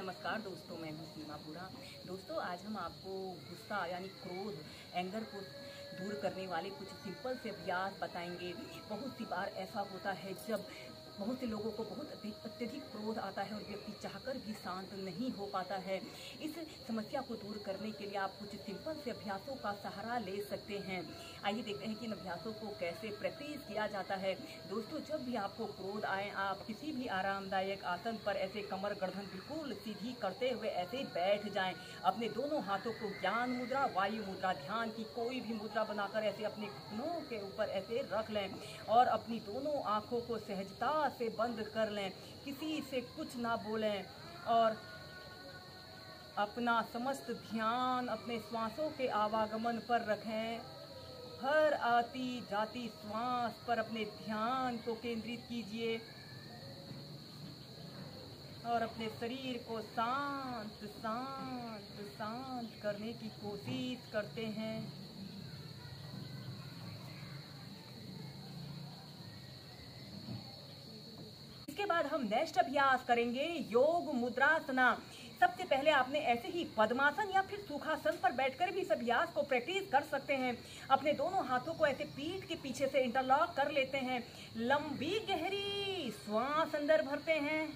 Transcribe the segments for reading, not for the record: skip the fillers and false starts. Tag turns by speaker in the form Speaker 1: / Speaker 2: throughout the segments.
Speaker 1: नमस्कार दोस्तों, मैं हूँ सीमा पूरा। दोस्तों, आज हम आपको गुस्सा यानी क्रोध, एंगर को दूर करने वाले कुछ सिंपल से अभ्यास बताएंगे। बहुत सी बार ऐसा होता है जब बहुत से लोगों को बहुत अत्यधिक क्रोध आता है और व्यक्ति चाहकर भी शांत नहीं हो पाता है। इस समस्या को दूर करने के लिए आप कुछ सिंपल से अभ्यासों का सहारा ले सकते हैं। आइए देखते हैं कि इन अभ्यासों को कैसे प्रैक्टिस किया जाता है। दोस्तों, जब भी आपको क्रोध आए, आप किसी भी आरामदायक आसन पर ऐसे कमर गर्दन बिल्कुल सीधी करते हुए ऐसे बैठ जाएं। अपने दोनों हाथों को ज्ञान मुद्रा, वायु मुद्रा, ध्यान की कोई भी मुद्रा बनाकर ऐसे अपने घुटनों के ऊपर ऐसे रख लें और अपनी दोनों आंखों को सहजता से बंद कर लें। किसी से कुछ ना बोलें और अपना समस्त ध्यान अपने श्वासों के आवागमन पर रखें। हर आती जाती श्वास पर अपने ध्यान को केंद्रित कीजिए और अपने शरीर को शांत शांत शांत करने की कोशिश करते हैं। इसके बाद हम नेक्स्ट अभ्यास करेंगे योग मुद्रासना। सबसे पहले आपने ऐसे ही पद्मासन या फिर सुखासन पर बैठकर भी इस अभ्यास को प्रैक्टिस कर सकते हैं। अपने दोनों हाथों को ऐसे पीठ के पीछे से इंटरलॉक कर लेते हैं। लंबी गहरी श्वास अंदर भरते हैं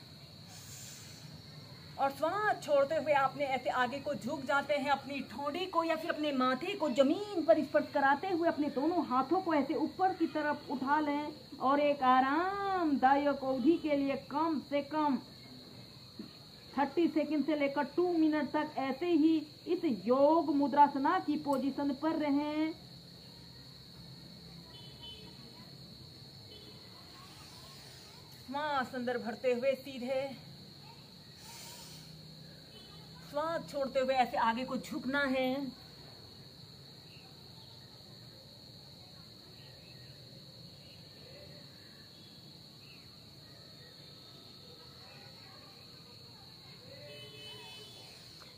Speaker 1: और श्वास छोड़ते हुए आपने ऐसे आगे को झुक जाते हैं। अपनी ठोड़ी को या फिर अपने माथे को जमीन पर स्पर्श कराते हुए अपने दोनों हाथों को ऐसे ऊपर की तरफ उठा लें और एक आरामदायक अवधि के लिए कम से कम 30 सेकंड से लेकर 2 मिनट तक ऐसे ही इस योग मुद्रासना की पोजीशन पर रहें। श्वास अंदर भरते हुए सीधे, श्वास छोड़ते हुए ऐसे आगे को झुकना है।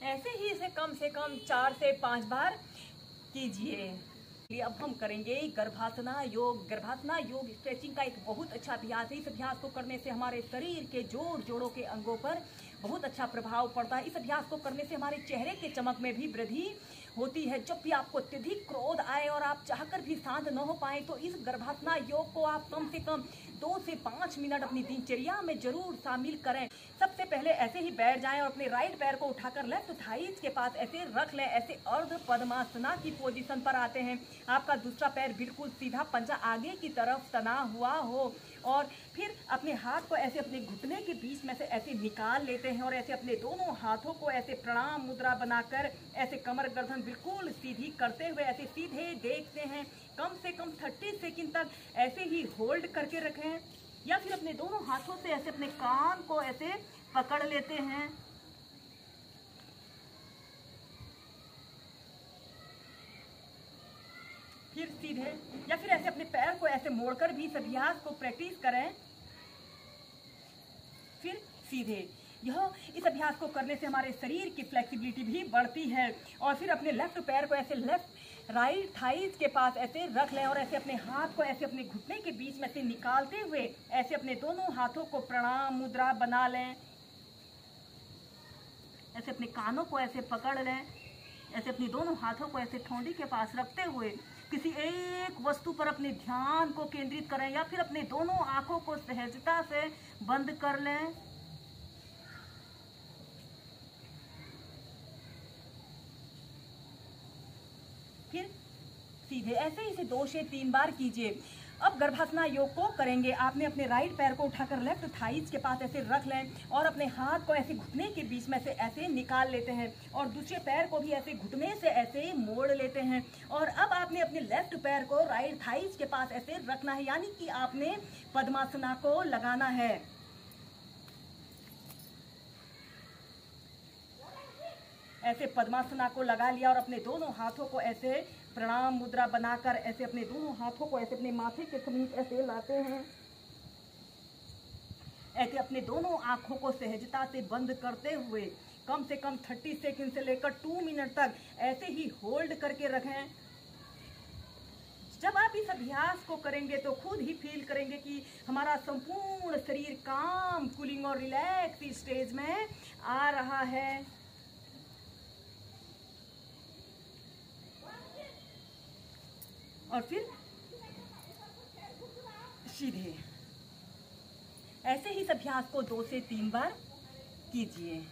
Speaker 1: ऐसे ही इसे कम से कम 4 से 5 बार कीजिए। अब हम करेंगे गर्भासना योग। गर्भासना योग स्ट्रेचिंग का एक बहुत अच्छा अभ्यास है। इस अभ्यास को करने से हमारे शरीर के जोड़ों के अंगों पर बहुत अच्छा प्रभाव पड़ता है। इस अभ्यास को करने से हमारे चेहरे के चमक में भी वृद्धि होती है। जब भी आपको अत्यधिक क्रोध आए और आप चाहकर भी शांत न हो पाए तो इस गर्भासना योग को आप कम से कम 2 से 5 मिनट अपनी दिनचर्या में जरूर शामिल करें। सबसे पहले ऐसे ही बैठ जाएं और अपने राइट पैर को उठाकर लेफ्ट थाइज के पास ऐसे रख लें। ऐसे अर्ध पद्मासना की पोजीशन पर आते हैं। आपका दूसरा पैर बिल्कुल सीधा, पंजा आगे की तरफ तना हुआ हो और फिर अपने हाथ को ऐसे अपने घुटने के बीच में से ऐसे निकाल लेते हैं और ऐसे अपने दोनों हाथों को ऐसे प्रणाम मुद्रा बनाकर ऐसे कमर गर्दन बिल्कुल सीधी करते हुए ऐसे सीधे देखते हैं। कम से कम 30 सेकंड तक ऐसे ही होल्ड करके रखें या फिर अपने दोनों हाथों से ऐसे अपने कान को ऐसे पकड़ लेते हैं। फिर सीधे या फिर ऐसे अपने पैर को ऐसे मोड़कर भी इस अभ्यास को प्रैक्टिस करें। फिर सीधे। इस अभ्यास को करने से हमारे शरीर की फ्लेक्सिबिलिटी भी बढ़ती है। और फिर अपने लेफ्ट पैर को ऐसे राइट थाइज के पास ऐसे रख लें और ऐसे अपने हाथ को ऐसे अपने घुटने के बीच में से निकालते हुए ऐसे अपने दोनों हाथों को प्रणाम मुद्रा बना लें। ऐसे अपने कानों को ऐसे पकड़ लें। ऐसे अपनी दोनों हाथों को ऐसे ठोड़ी के पास रखते हुए किसी एक वस्तु पर अपने ध्यान को केंद्रित करें या फिर अपने दोनों आंखों को सहजता से बंद कर लें। फिर सीधे। ऐसे ही इसे 2 से 3 बार कीजिए। अब गर्भासना योग को करेंगे। आपने अपने राइट पैर को उठाकर लेफ्ट थाइज के पास ऐसे रख लें और अपने हाथ को ऐसे घुटने के बीच में से ऐसे निकाल लेते हैं और दूसरे पैर को भी ऐसे घुटने से ऐसे मोड़ लेते हैं। और अब आपने अपने लेफ्ट पैर को राइट थाइज के पास ऐसे रखना है, यानी कि आपने पद्मासना को लगाना है। ऐसे पद्मासना को लगा लिया और अपने दोनों हाथों को ऐसे प्रणाम मुद्रा बनाकर ऐसे अपने दोनों हाथों को ऐसे अपने माथे के समीप ऐसे लाते हैं। ऐसे अपने दोनों आंखों को सहजता से बंद करते हुए कम से कम 30 सेकंड से लेकर 2 मिनट तक ऐसे ही होल्ड करके रखें। जब आप इस अभ्यास को करेंगे तो खुद ही फील करेंगे कि हमारा संपूर्ण शरीर काम, कूलिंग और रिलैक्स स्टेज में आ रहा है। और फिर सीधे ऐसे ही इस अभ्यास को 2 से 3 बार कीजिए।